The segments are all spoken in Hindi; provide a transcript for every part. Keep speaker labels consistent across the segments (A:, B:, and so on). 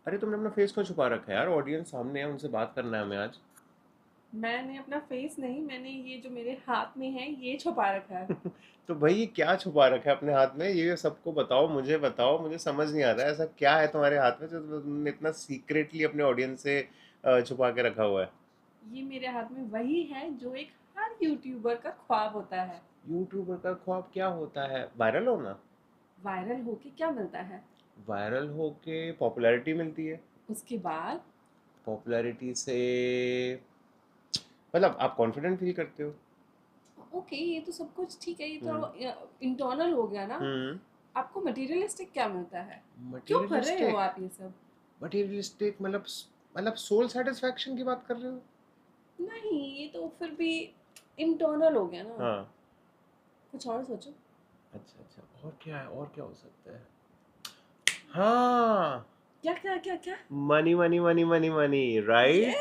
A: अरे तुमने अपना फेस क्यों छुपा रखा है यार? ऑडियंस सामने है, उनसे बात करना है हमें आज।
B: मैंने अपना फेस नहीं, मैंने ये जो मेरे हाथ में है ये छुपा रखा है।
A: तो भाई ये क्या छुपा रखा है अपने हाथ में? ये सबको बताओ, मुझे समझ नहीं आ रहा है, ऐसा क्या है तुम्हारे हाथ में जो तुमने इतना सीक्रेटली अपने ऑडियंस से छुपा के रखा हुआ है?
B: ये मेरे हाथ में वही है जो एक हर यूट्यूबर का ख्वाब होता है।
A: यूट्यूबर का ख्वाब क्या होता है? वायरल होना?
B: वायरल होके क्या मिलता है?
A: वायरल होके पॉपुलैरिटी मिलती है।
B: उसके बाद
A: पॉपुलैरिटी से मतलब आप कॉन्फिडेंट फील करते हो।
B: ओके, ये तो सब कुछ ठीक है, ये
A: हम्म।
B: तो इंटरनल हो गया ना।
A: हम्म।
B: आपको मटेरियलिस्टिक क्या मिलता है? क्यों कर रहे हो
A: मटेरियलिस्टिक?
B: आप ये सब?
A: मटेरियलिस्टिक मतलब सोल सेटिस्फैक्शन की बात कर रहे हो?
B: नहीं, ये तो फिर भी इंटरनल हो गया ना।
A: हाँ।
B: कुछ और सोचो।
A: अच्छा अच्छा, और क्या है, और क्या हो सकता है? हाँ।
B: क्या क्या क्या क्या?
A: Money money money money money,
B: ये
A: राइट।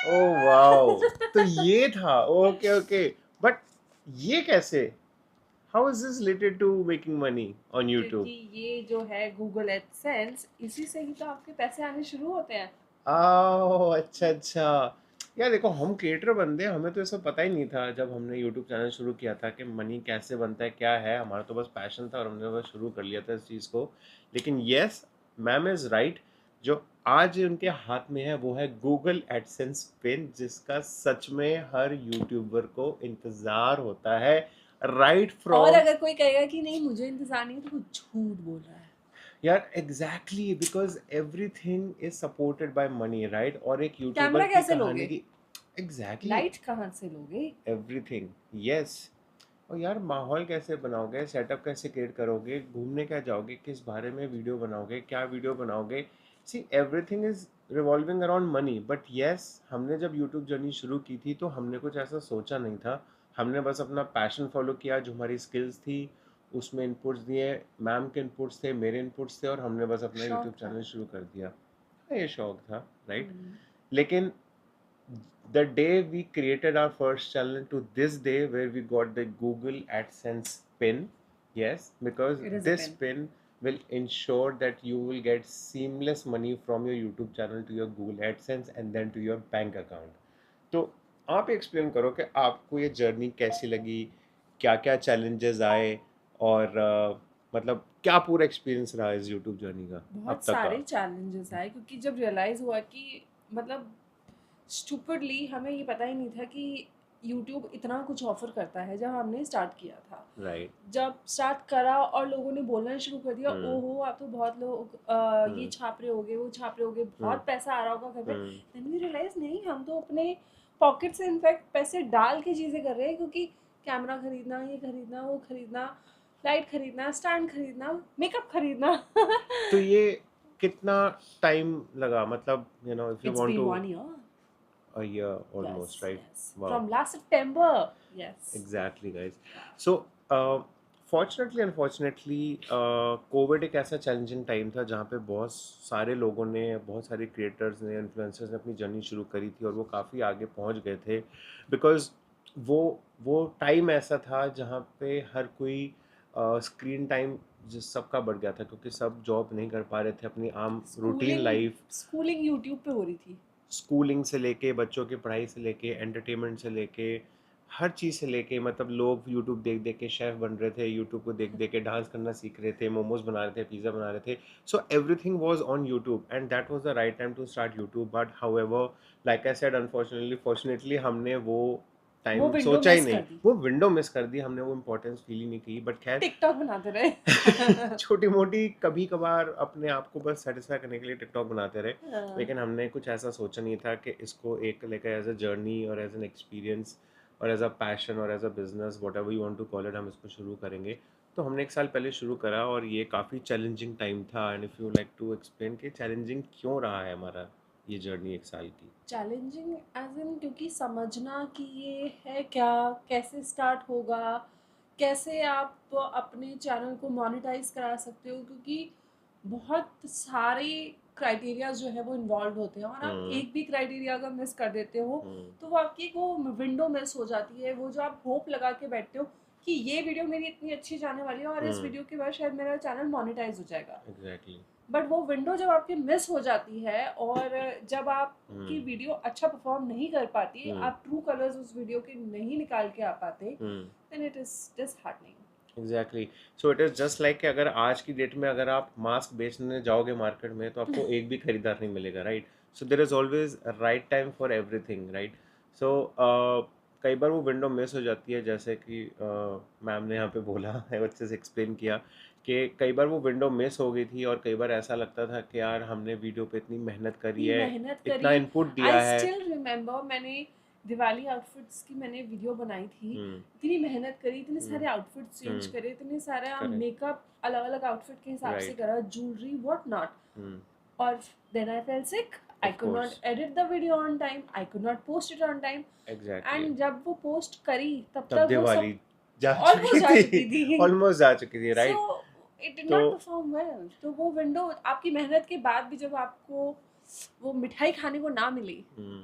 A: Oh wow. तो ये था, ओके ओके। बट ये कैसे? How is this related to making money on
B: क्योंकि
A: यूट्यूब?
B: ये जो है गूगल एडसेंस, इसी से ही तो आपके पैसे आने शुरू होते हैं।
A: ओह अच्छा अच्छा। यार देखो, हम क्रिएटर बंदे हैं, हमें तो ये सब पता ही नहीं था जब हमने यूट्यूब चैनल शुरू किया था कि मनी कैसे बनता है, क्या है। हमारा तो बस पैशन था और हमने बस शुरू कर लिया था इस चीज़ को। लेकिन यस, मैम इज़ राइट। जो आज उनके हाथ में है वो है गूगल एडसेंस पिन, जिसका सच में हर यूट्यूबर को इंतज़ार होता है। राइट
B: और
A: फ्रॉम।
B: अगर कोई कहेगा कि नहीं मुझे इंतजार नहीं है तो वो झूठ बोल रहा है।
A: यार exactly, because everything is supported by money, right. और एक यूट्यूबर
B: कैमरा
A: की
B: कैसे
A: कहानी
B: लोगे?
A: की एग्जैक्टली
B: लाइट कहाँ से लोगे?
A: Everything, yes. और यार माहौल कैसे बनाओगे, सेटअप कैसे क्रिएट करोगे, घूमने क्या जाओगे, किस बारे में वीडियो बनाओगे, क्या वीडियो बनाओगे। See everything is revolving around money. But yes, हमने जब यूट्यूब जर्नी शुरू की थी तो हमने कुछ ऐसा सोचा नहीं था। हमने बस अपना पैशन फॉलो किया, जो हमारी स्किल्स थी उसमें इनपुट्स दिए। मैम के इनपुट्स थे, मेरे इनपुट्स थे, और हमने बस अपना
B: शौक
A: यूट्यूब
B: था।
A: चैनल शुरू कर दिया। हाँ, ये शौक था, राइट।
B: हम्म।
A: लेकिन the day we created our first channel to this day where we got the Google AdSense pin, yes, because
B: it is a
A: this
B: pen.
A: pin will ensure that you will get seamless money from your YouTube channel to your Google AdSense and then to your bank account. तो आप एक्सप्लेन करो कि आपको ये जर्नी कैसी लगी, क्या क्या चैलेंजेस आए, और मतलब क्या पूरा एक्सपीरियंस रहा इस यूट्यूब जर्नी का अब
B: बहुत
A: तक का।
B: सारे चैलेंजेस आए क्योंकि जब रियलाइज हुआ कि मतलब स्टूपिडली हमें ये पता ही नहीं था कि यूट्यूब इतना कुछ ऑफर करता है। जब हमने स्टार्ट किया था,
A: राइट।
B: जब स्टार्ट करा और लोगों ने बोलना शुरू कर दिया,
A: हम्म।
B: ओहो आप तो बहुत लोग ये
A: हम्म।
B: छाप रहे होगे, वो छाप रहे होगे,
A: हम्म।
B: बहुत पैसा आ रहा होगा घर पे।
A: हम्म।
B: देन वी रियलाइज नहीं, हम तो अपने पॉकेट से इनफैक्ट पैसे डाल के चीज़ें कर रहे हैं, क्योंकि कैमरा खरीदना, ये खरीदना, वो खरीदना, लाइट खरीदना, स्टैंड खरीदना, मेकअप खरीदना।
A: तो ये कितना टाइम लगा, मतलब if you
B: it's
A: want
B: been
A: to?
B: 1 year.
A: A year
B: Yes,
A: almost, right?
B: yes.
A: Wow.
B: From last September. Yes.
A: Exactly, guys. So fortunately unfortunately Covid एक ऐसा चैलेंजिंग टाइम था जहाँ पे बहुत सारे लोगों ने, बहुत सारे क्रिएटर्स ने, इन्फ्लुएंसर्स ने अपनी जर्नी शुरू करी थी और वो काफ़ी आगे पहुँच गए थे। बिकॉज वो वो टाइम ऐसा था जहाँ पे हर कोई स्क्रीन टाइम जिस सबका बढ़ गया था, क्योंकि सब जॉब नहीं कर पा रहे थे, अपनी आम routine
B: schooling
A: life,
B: schooling YouTube पे हो रही थी।
A: स्कूलिंग से लेके, बच्चों की पढ़ाई से लेके, एंटरटेनमेंट से लेके, हर चीज़ से लेके, मतलब लोग यूट्यूब देख देख के शेफ़ बन रहे थे, यूट्यूब को देख देख के डांस करना सीख रहे थे, मोमोज बना रहे थे, पिज़्ज़ा बना रहे थे। So everything was on YouTube and that was the right time to start YouTube. But however, like I said, unfortunately fortunately हमने वो
B: वो
A: टाइम
B: विंडो
A: सोचा ही
B: मिस
A: नहीं,
B: कर दी।
A: वो विंडो मिस कर दी हमने, वो इम्पोर्टेंस फील ही नहीं की। बट खैर,
B: टिकटॉक बनाते रहे।
A: छोटी मोटी कभी कभार अपने आप को बस सेटिस्फाई करने के लिए टिकटॉक बनाते रहे।
B: हाँ।
A: लेकिन हमने कुछ ऐसा सोचा नहीं था कि इसको एक लेकर एज अ जर्नी और एज एन एक्सपीरियंस और एज अ पैशन और as a business, whatever you want to call it, हम इसको शुरू करेंगे। तो हमने एक साल पहले शुरू करा और ये काफ़ी चैलेंजिंग टाइम था। And if you like to explain कि चैलेंजिंग क्यों रहा है हमारा ये जर्नी एक साल की।
B: चैलेंजिंग एज इन क्योंकि समझना कि ये है क्या, कैसे स्टार्ट होगा, कैसे आप अपने चैनल को मोनेटाइज करा सकते हो, क्योंकि बहुत सारे क्राइटेरिया जो है वो इन्वॉल्व होते हैं, और आप
A: हम्म।
B: एक भी क्राइटेरिया अगर मिस कर देते हो
A: हम्म।
B: तो वो आपकी एक वो विंडो मिस हो जाती है। वो जो आप होप लगा के बैठते हो कि ये वीडियो मेरी इतनी अच्छी जाने वाली है और इस
A: हम्म।
B: वीडियो के बाद शायद मेरा चैनल मोनेटाइज हो जाएगा,
A: एग्जैक्टली।
B: बट वो विंडो जब आपकी मिस हो जाती है और जब आपकी
A: हम्म
B: वीडियो अच्छा परफॉर्म नहीं कर पाती,
A: हम्म
B: आप ट्रू कलर्स उस वीडियो के नहीं निकाल के आ पाते,
A: hmm
B: then it is disheartening.
A: Exactly. So it is just like कि अगर आज की डेट में अगर आप मास्क बेचने जाओगे मार्केट में तो आपको एक भी खरीदार नहीं मिलेगा, right? So there is always right time for everything, right? So कई बार वो विंडो मिस हो जाती है, जैसे कि मैम ने यहाँ पे बोला है, अच्छे से एक्सप्लेन किया कि कई बार वो विंडो मिस हो गई थी और कई बार ऐसा लगता था कि यार हमने वीडियो पे इतनी मेहनत करी
B: इतनी
A: है,
B: मेहनत
A: इतना
B: करी।
A: इनपुट
B: आई
A: दिया है।
B: स्टिल रिमेम्बर, मैंने दिवाली आउटफिट्स की मैंने वीडियो बनाई थी।
A: हम्म
B: इतनी मेहनत करी, इतने
A: हम्म
B: सारे आउटफिट्स चेंज
A: हम्म
B: करे, इतने सारा
A: करेक्ट।
B: मेकअप अलग अलग आउटफिट के हिसाब से
A: राइट।
B: करा, ज्वेलरी व्हाट नॉट।
A: हम्म
B: और then I fell sick, I
A: of
B: could not
A: course.
B: Edit the video on time, I could not post it on time.
A: Exactly.
B: And जब वो पोस्ट करी तब
A: तब
B: तक वो
A: दिवाली
B: सब
A: जा
B: ऑलमोस्ट
A: चुकी
B: जा चुकी
A: थी।
B: थी।
A: ऑलमोस्ट जा चुकी थी,
B: सो
A: राइट?
B: इट डिड
A: तो
B: नॉट परफॉर्म वेल। तो वो विंडो आपकी मेहनत के बाद भी जब आपको वो मिठाई खाने को ना मिली,
A: हम्म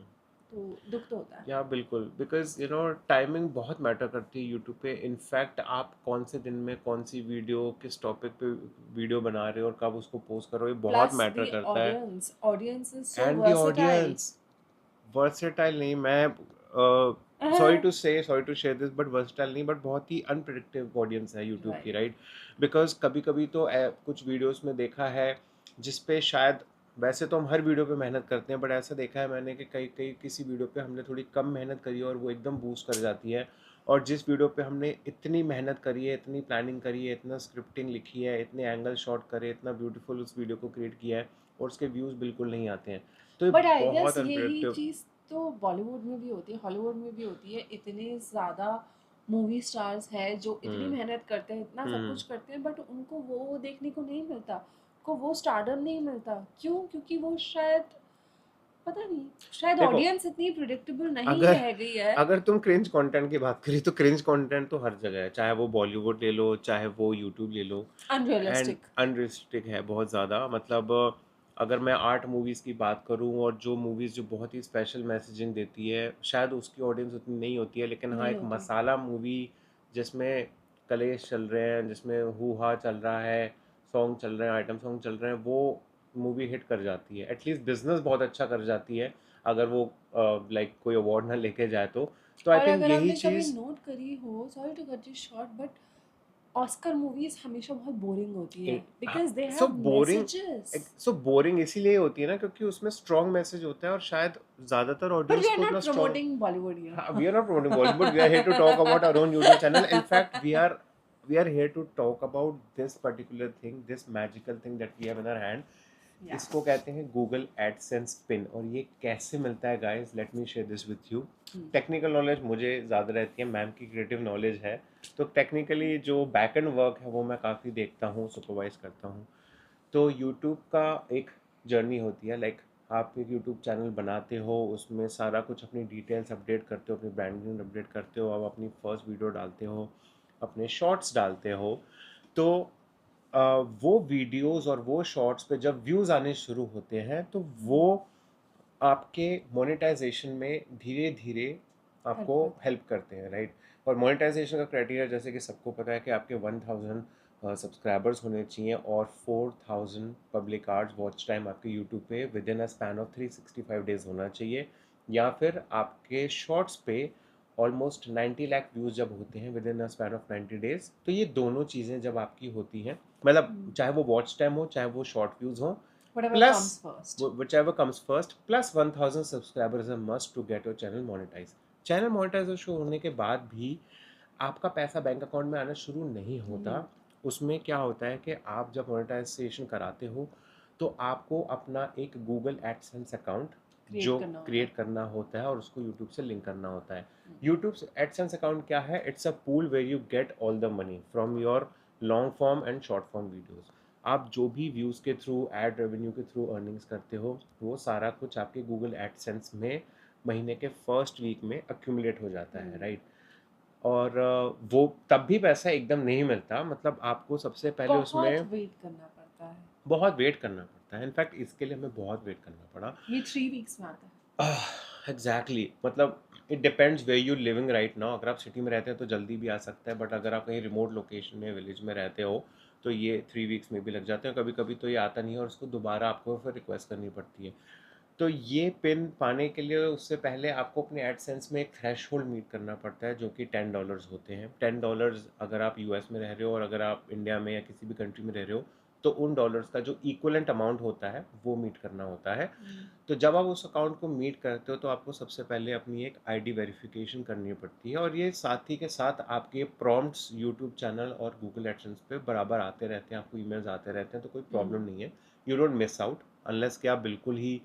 B: तो दुख तो होता है।
A: या बिल्कुल, बिकॉज टाइमिंग बहुत मैटर करती है यूट्यूब पे। इनफैक्ट आप कौन से दिन में कौन सी वीडियो किस टॉपिक पे वीडियो बना रहे हो और कब उसको पोस्ट करो, ये बहुत
B: प्लस
A: मैटर
B: द
A: करता है।
B: Audience is so
A: and the
B: versatile.
A: Audience versatile नहीं, मैं sorry to share this, but versatile नहीं, बट बहुत ही अनप्रिडिक्टेबल ऑडियंस है यूट्यूब की,
B: राइट।
A: राइट? बिकॉज कभी कभी तो कुछ वीडियोस में देखा है जिस पे शायद, वैसे तो हम हर वीडियो पे मेहनत करते हैं, बट ऐसा देखा है मैंने कि कई कई किसी वीडियो पे हमने थोड़ी कम मेहनत करी है और वो एकदम बूस्ट कर जाती है। और जिस वीडियो पे हमने इतनी मेहनत करी है, इतनी प्लानिंग करी है, इतना स्क्रिप्टिंग लिखी है, इतने एंगल शॉट करे, इतना ब्यूटीफुल उस वीडियो को क्रिएट किया है, और उसके व्यूज़ बिल्कुल नहीं आते हैं। तो ये
B: बट आई गेस
A: बहुत
B: यही
A: अनप्रिडिक्टेबल।
B: चीज़ तो बॉलीवुड में भी होती है, हॉलीवुड में भी होती है। इतने ज़्यादा मूवी स्टार्स हैं जो इतनी
A: हम्म
B: मेहनत करते हैं, इतना सब
A: हम्म
B: कुछ करते हैं, बट उनको वो देखने को नहीं मिलता, उनको वो स्टारडम नहीं मिलता। क्यों? क्योंकि वो शायद, पता नहीं, शायद
A: देखो,
B: ऑडियंस इतनी प्रिडिक्टेबल नहीं
A: अगर
B: रह गई है।
A: अगर तुम क्रिंज कंटेंट की बात करी तो क्रिंज कंटेंट तो हर जगह है, चाहे वो बॉलीवुड ले लो, चाहे वो यूट्यूब ले लो। And
B: unrealistic.
A: अनरिस्ट्रिक है बहुत ज़्यादा, मतलब अगर मैं आर्ट मूवीज़ की बात करूं, और जो मूवीज़ जो बहुत ही स्पेशल मैसेजिंग देती है, शायद उसकी ऑडियंस उतनी नहीं होती है, लेकिन हाँ
B: नहीं
A: एक
B: होती।
A: मसाला मूवी जिसमें कलेश चल रहे हैं, जिसमें हू हा चल रहा है, सॉन्ग चल रहे हैं, आइटम सॉन्ग चल रहे हैं, वो मूवी हिट कर जाती है, एटलीस्ट बिजनेस बहुत अच्छा कर जाती है, अगर वो लाइक कोई अवार्ड ना लेके जाए तो आई
B: और
A: थिंक
B: अगर
A: यही
B: आपने कभी
A: चीज़।
B: नोट करी हो, sorry to cut you short, but Oscar movies हमेशा बहुत बोरिंग होती है because they
A: so
B: have
A: boring
B: messages.
A: So boring इसीलिए होती है ना, क्योंकि उसमें स्ट्रॉन्ग मैसेज होता है, और शायद ज़्यादातर
B: बट वी
A: ऑडियंस
B: आर
A: को
B: नॉट
A: उतना स्ट्रॉन्ग।
B: प्रमोटिंग बॉलीवुड
A: हाँ,
B: here.
A: We are not promoting Bollywood. We are here to talk about our own YouTube channel. In fact, we are here to talk about this particular thing, this magical thing that we have in our hand.
B: या।
A: इसको कहते हैं गूगल एडसेंस पिन। और ये कैसे मिलता है guys, let me share this with you. Technical knowledge मुझे ज़्यादा रहती है, मैम की क्रिएटिव नॉलेज है, तो टेक्निकली जो बैक एंड वर्क है वो मैं काफ़ी देखता हूँ, सुपरवाइज करता हूँ। तो यूट्यूब का एक जर्नी होती है, लाइक आप एक यूट्यूब चैनल बनाते हो, उसमें सारा कुछ अपनी डिटेल्स अपडेट करते हो, अपनी ब्रांडिंग अपडेट करते हो, आप अपनी फर्स्ट वीडियो डालते हो, अपने शॉर्ट्स डालते हो। तो वो वीडियोस और वो शॉर्ट्स पे जब व्यूज़ आने शुरू होते हैं तो वो आपके मोनेटाइजेशन में धीरे धीरे
B: हेल्प
A: आपको
B: करता है।
A: हेल्प करते हैं, राइट? और मोनेटाइजेशन का क्राइटेरिया जैसे कि सबको पता है कि आपके 1000 सब्सक्राइबर्स होने चाहिए और 4000 पब्लिक आवर्स वॉच टाइम आपके यूट्यूब पे with in a span of 365 days होना चाहिए, या फिर आपके शॉर्ट्स पे ऑलमोस्ट 90 लाख व्यूज़ जब होते हैं with in a span of 90 days. तो ये दोनों चीज़ें जब आपकी होती हैं, मतलब चाहे वो वॉच टाइम हो, चाहे वो शॉर्ट व्यूज़ हो,
B: whatever
A: plus
B: comes first.
A: whichever comes first, plus 1000 subscribers is a must to get your channel monetized. Channel monetization होने के बाद भी आपका पैसा बैंक अकाउंट में आना शुरू नहीं होता।
B: नहीं होता।
A: उसमें क्या होता है कि आप जब मोनेटाइजेशन कराते हो तो आपको अपना एक गूगल एडसेंस अकाउंट
B: क्रिएट
A: जो
B: करना होता
A: क्रिएट
B: है।
A: करना होता है और उसको यूट्यूब से लिंक करना होता है। यूट्यूब एडसेंस अकाउंट क्या है? It's a pool where you get all the money from your long form and short form videos. आप जो भी व्यूज़ के थ्रू, एड रेवेन्यू के थ्रू अर्निंग्स करते हो, वो सारा कुछ आपके गूगल एडसेंस में महीने के फर्स्ट वीक में अक्यूमुलेट हो जाता है, राइट? और वो तब भी पैसा एकदम नहीं मिलता, मतलब आपको सबसे पहले
B: बहुत
A: उसमें
B: वेट करना पड़ता है।
A: बहुत वेट करना पड़ता है। इनफैक्ट इसके लिए हमें बहुत वेट करना पड़ा।
B: ये 3 वीक्स में आता है।
A: एग्जैक्टली, मतलब it depends way you living right now. अगर आप सिटी में रहते हैं तो जल्दी भी आ सकता है, बट अगर आप कहीं रिमोट लोकेशन में, विलेज में रहते हो, तो ये 3 वीक्स में भी लग जाते हैं, कभी कभी तो ये आता नहीं है और उसको दोबारा आपको फिर रिक्वेस्ट करनी पड़ती है। तो ये पिन पाने के लिए उससे पहले आपको अपने एडसेंस में एक थ्रेशहोल्ड मीट करना पड़ता है, जो कि $10 होते हैं। $10 अगर आप यूएस में रह रहे हो और अगर आप इंडिया में या किसी भी कंट्री में रह रहे हो, तो उन डॉलर्स का जो इक्वलेंट अमाउंट होता है वो मीट करना होता है। तो जब आप उस अकाउंट को मीट करते हो तो आपको सबसे पहले अपनी एक आईडी वेरिफिकेशन करनी पड़ती है, और ये साथ ही के साथ आपके प्रॉम्प्ट्स यूट्यूब चैनल और गूगल एडसेंस पे बराबर आते रहते हैं, आपको ईमेल्स आते रहते हैं, तो कोई प्रॉब्लम नहीं है। You don't miss out unless कि आप बिल्कुल ही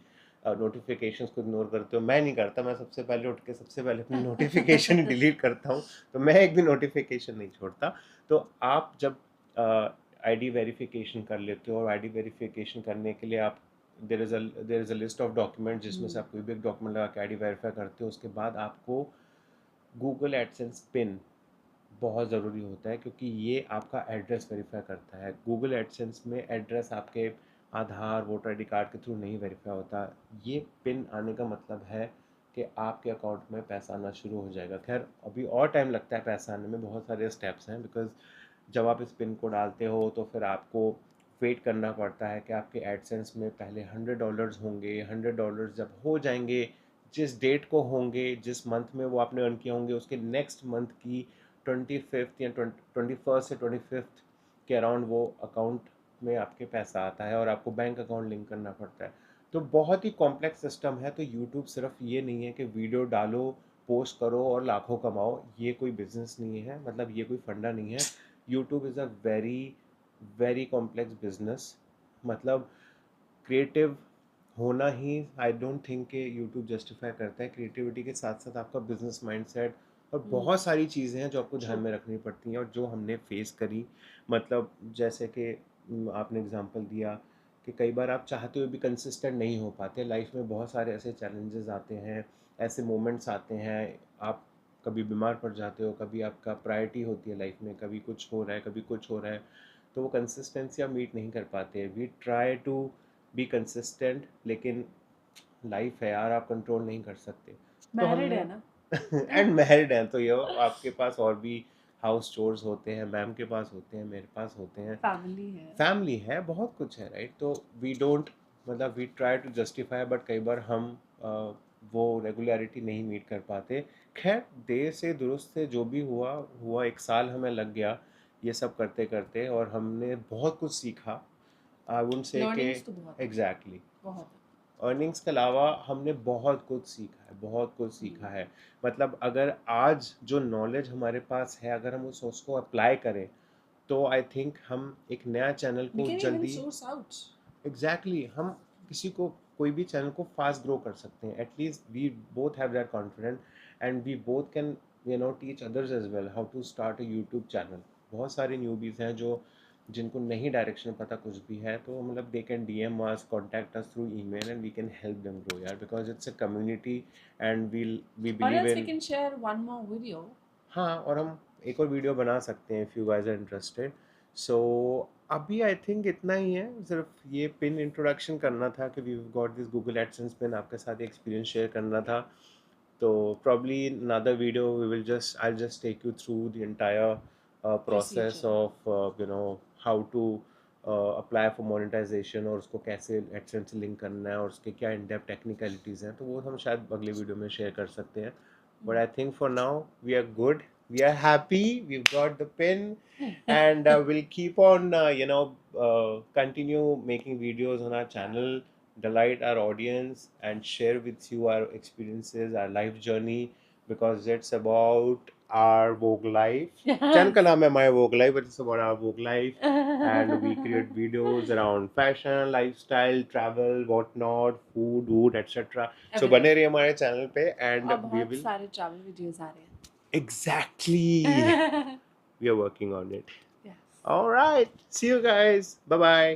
A: नोटिफिकेशंस को इग्नोर करते हो। मैं नहीं करता, मैं सबसे पहले उठ के सबसे पहले अपनी नोटिफिकेशन ही डिलीट करता हूँ, तो मैं एक भी नोटिफिकेशन नहीं छोड़ता। तो आप जब आईडी वेरिफिकेशन कर लेते हो, और आईडी वेरिफिकेशन करने के लिए आप there is a list of document, जिसमें से आप कोई भी एक डॉक्यूमेंट लगा के आईडी वेरीफाई करते हो। उसके बाद आपको गूगल एडसेंस पिन बहुत ज़रूरी होता है, क्योंकि ये आपका एड्रेस वेरीफाई करता है। गूगल एडसेंस में एड्रेस आपके आधार वोटर आईडी कार्ड के थ्रू नहीं वेरीफाई होता। ये पिन आने का मतलब है कि आपके अकाउंट में पैसा आना शुरू हो जाएगा। खैर अभी और टाइम लगता है पैसा आने में, बहुत सारे स्टेप्स हैं, बिकॉज जब आप इस पिन को डालते हो तो फिर आपको वेट करना पड़ता है कि आपके एडसेंस में पहले $100 होंगे। $100 जब हो जाएंगे, जिस डेट को होंगे, जिस मंथ में वो आपने अर्न किए होंगे, उसके नेक्स्ट मंथ की 25th या 21st से 25th के अराउंड वो अकाउंट में आपके पैसा आता है, और आपको बैंक अकाउंट लिंक करना पड़ता है। तो बहुत ही कॉम्प्लेक्स सिस्टम है। तो यूट्यूब सिर्फ ये नहीं है कि वीडियो डालो, पोस्ट करो और लाखों कमाओ। ये कोई बिजनेस नहीं है, मतलब ये कोई फंडा नहीं है। YouTube is a very very complex business. मतलब क्रिएटिव होना ही आई डोंट थिंक कि यूट्यूब जस्टिफाई करता है। क्रिएटिविटी के साथ साथ आपका बिजनेस माइंडसेट और बहुत सारी चीज़ें हैं जो आपको ध्यान में रखनी पड़ती हैं, और जो हमने फेस करी। मतलब जैसे कि आपने एग्जांपल दिया कि कई बार आप चाहते हुए भी कंसिस्टेंट नहीं हो पाते। लाइफ में बहुत सारे ऐसे चैलेंजेस आते हैं, ऐसे मोमेंट्स आते हैं। आप कभी बीमार पड़ जाते हो, कभी आपका प्रायोरिटी होती है लाइफ में, कभी कुछ हो रहा है, कभी कुछ हो रहा है, तो वो कंसिस्टेंसी आप मीट नहीं कर पाते। We try to be consistent, लेकिन लाइफ है यार, आप कंट्रोल नहीं कर सकते। तो
B: मैरिड
A: हमने
B: है ना।
A: एंड मैरिड हैं, तो ये आपके पास और भी हाउस चोर्स होते हैं, मैम के पास होते हैं, मेरे पास होते हैं,
B: फैमिली है।
A: फैमिली है, बहुत कुछ है, राइट। तो वी डोंट, मतलब we try to justify, but कई बार हम वो रेगुलरिटी नहीं मीट कर पाते। खैर देर से दुरुस्त से जो भी हुआ हुआ, 1 साल हमें लग गया ये सब करते करते, और हमने बहुत कुछ सीखा। आई वुडंट से कि
B: लर्निंग्स तो बहुत है।
A: एग्जैक्टली
B: बहुत
A: अर्निंग्स के अलावा हमने बहुत कुछ सीखा है, बहुत कुछ सीखा है। मतलब अगर आज जो नॉलेज हमारे पास है, अगर हम उसको अप्लाई करें, तो आई थिंक हम एक नया चैनल
B: वी
A: को
B: कैन इवन
A: जल्दी,
B: सोर्स आउट।
A: एग्जैक्टली हम किसी को कोई भी चैनल को फास्ट ग्रो कर सकते हैं। At least we both have that confident, and we both can teach others as well how to start a YouTube channel. बहुत सारे न्यूबीज हैं जो जिनको नहीं डायरेक्शन पता कुछ भी है, तो मतलब they can DM us, contact us through email, and we can help them grow यार, because it's a community and we
B: और
A: believe
B: else we
A: in.
B: Can share one more video.
A: हाँ, और हम एक और वीडियो बना सकते हैं if you guys are interested. So अभी आई थिंक इतना ही है, सिर्फ ये पिन इंट्रोडक्शन करना था कि we got this Google AdSense pin, आपके साथ एक्सपीरियंस शेयर करना था। तो probably in another video we will just I'll just take you through the entire process
B: procedure.
A: of how to apply for monetization, और उसको कैसे AdSense से लिंक करना है, और उसके क्या इन डेप्थ टेक्निकलिटीज़ हैं, तो वो हम शायद अगले वीडियो में शेयर कर सकते हैं। But I think for now we are good, we are happy, we've got the pin, and we'll keep on continue making videos on our channel, delight our audience, and share with you our experiences, our life journey, because it's about our Vogue life. Channel का नाम है My Vogue Life, but it's about our Vogue life, and we create videos around fashion, lifestyle, travel, whatnot, food, etc. So बने रहिए हमारे चैनल पे, and
B: और
A: we
B: बहुत
A: will
B: सारे ट्रैवल वीडियोस आ रहे
A: exactly
B: हैं।
A: we are working on it.
B: Yes.
A: All right, see you guys, bye bye.